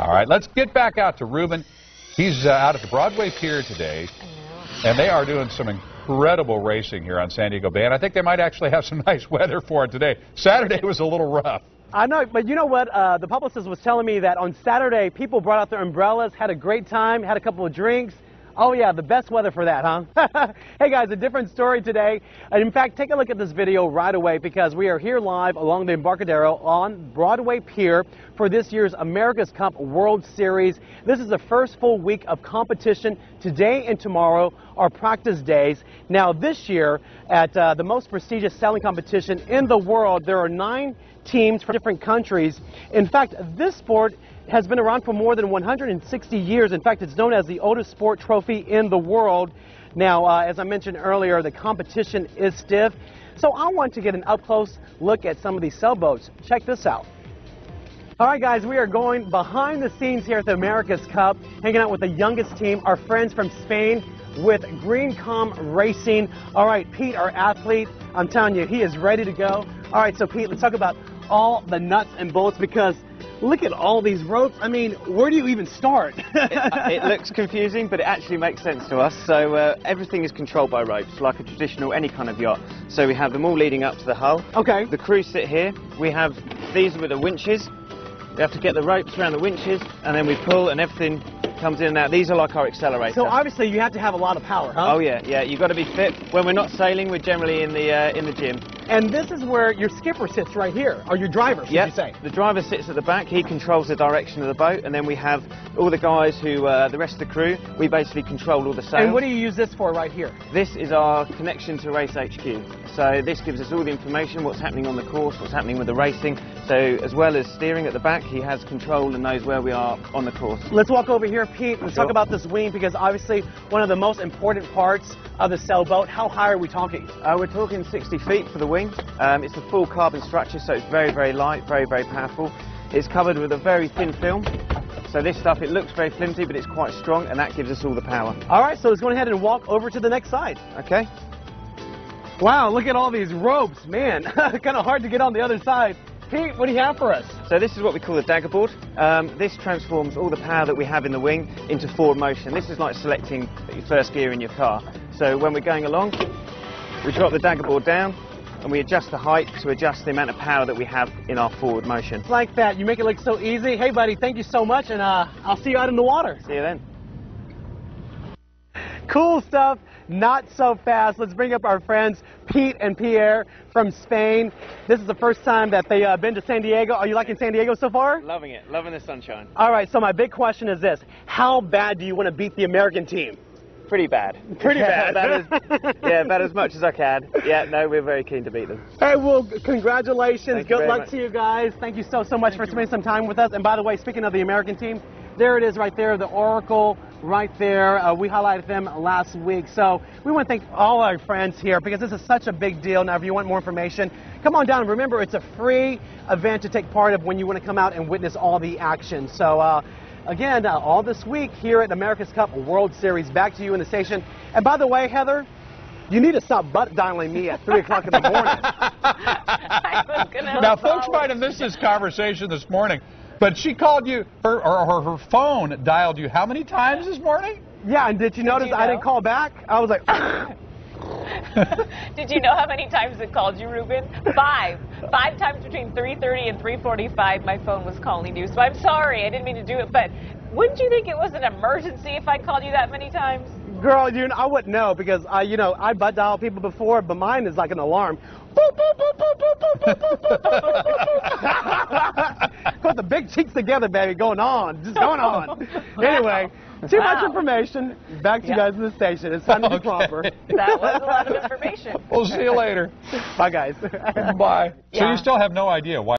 All right, let's get back out to Ruben. He's out at the Broadway Pier today, and they are doing some incredible racing here on San Diego Bay, and I think they might actually have some nice weather for it today. Saturday was a little rough. I know, but you know what? The publicist was telling me that on Saturday, people brought out their umbrellas, had a great time, had a couple of drinks. Oh, yeah, the best weather for that, huh? Hey, guys, a different story today. And in fact, take a look at this video right away because we are here live along the Embarcadero on Broadway Pier for this year's America's Cup World Series. This is the first full week of competition. Today and tomorrow are practice days. Now, this year, at the most prestigious sailing competition in the world, there are 9 teams from different countries. In fact, this sport has been around for more than 160 years. In fact, it's known as the oldest sport trophy in the world. Now, as I mentioned earlier, the competition is stiff. So I want to get an up-close look at some of these sailboats. Check this out. All right, guys, we are going behind the scenes here at the America's Cup, hanging out with the youngest team, our friends from Spain with Green Com Racing. All right, Pete, our athlete, I'm telling you, he is ready to go. All right, so Pete, let's talk about all the nuts and bolts because look at all these ropes. I mean, where do you even start? It looks confusing, but it actually makes sense to us. So everything is controlled by ropes, like a traditional, any kind of yacht. So we have them all leading up to the hull. Okay. The crews sit here. We have these with the winches. We have to get the ropes around the winches, and then we pull, and everything comes in and out. These are like our accelerators. So obviously you have to have a lot of power, huh? Oh yeah. You've got to be fit. When we're not sailing, we're generally in the gym. And this is where your skipper sits right here, or your driver, should you say? The driver sits at the back. He controls the direction of the boat, and then we have all the guys who, the rest of the crew, we basically control all the sails. And what do you use this for right here? This is our connection to Race HQ. So this gives us all the information, what's happening on the course, what's happening with the racing. So as well as steering at the back, he has control and knows where we are on the course. Let's walk over here, Pete. Let's talk about this wing because obviously one of the most important parts of the sailboat. How high are we talking? We're talking 60 feet for the wing. It's a full carbon structure, so it's very, very light, very, very powerful. It's covered with a very thin film. So this stuff, it looks very flimsy, but it's quite strong, and that gives us all the power. All right, so let's go ahead and walk over to the next side. Okay. Wow, look at all these ropes, man. Kind of hard to get on the other side. Pete, what do you have for us? So this is what we call the dagger board. This transforms all the power that we have in the wing into forward motion. This is like selecting your first gear in your car. So when we're going along, we drop the dagger board down, and we adjust the height to adjust the amount of power that we have in our forward motion. Like that. You make it look so easy. Hey, buddy, thank you so much, and I'll see you out in the water. See you then. Cool stuff. Not so fast. Let's bring up our friends Pete and Pierre from Spain. This is the first time that they've been to San Diego. Are you liking San Diego so far? Loving it. Loving the sunshine. All right, so my big question is this. How bad do you want to beat the American team? Pretty bad. Pretty bad. About as much as I can. Yeah, no, we're very keen to beat them. Hey, well, congratulations. Good luck much. to you guys. Thank you so much for spending some time with us. And by the way, speaking of the American team, there it is right there, the Oracle right there. We highlighted them last week. So we want to thank all our friends here because this is such a big deal. Now, if you want more information, come on down. Remember, it's a free event to take part of when you want to come out and witness all the action. So, again, all this week here at America's Cup World Series. Back to you in the station. And by the way, Heather, you need to stop butt dialing me at 3 o'clock in the morning. Now, folks might have missed this conversation this morning, but she called you, her phone dialed you how many times this morning? Yeah, and did you notice I didn't call back? I was like... Did you know how many times it called you, Ruben? 5. 5 times between 3:30 and 3:45 my phone was calling you. So I'm sorry, I didn't mean to do it, but wouldn't you think it was an emergency if I called you that many times? Girl, I wouldn't know because I butt dial people before, but mine is like an alarm. Boop, boop, boop, boop, boop, boop, boop, boop, boop. Put the big cheeks together, baby, going on, just going on. Anyway, too much information. Back to you guys in the station. It's time to be proper. That was a lot of information. We'll see you later. Bye, guys. Bye. So Yeah. you still have no idea why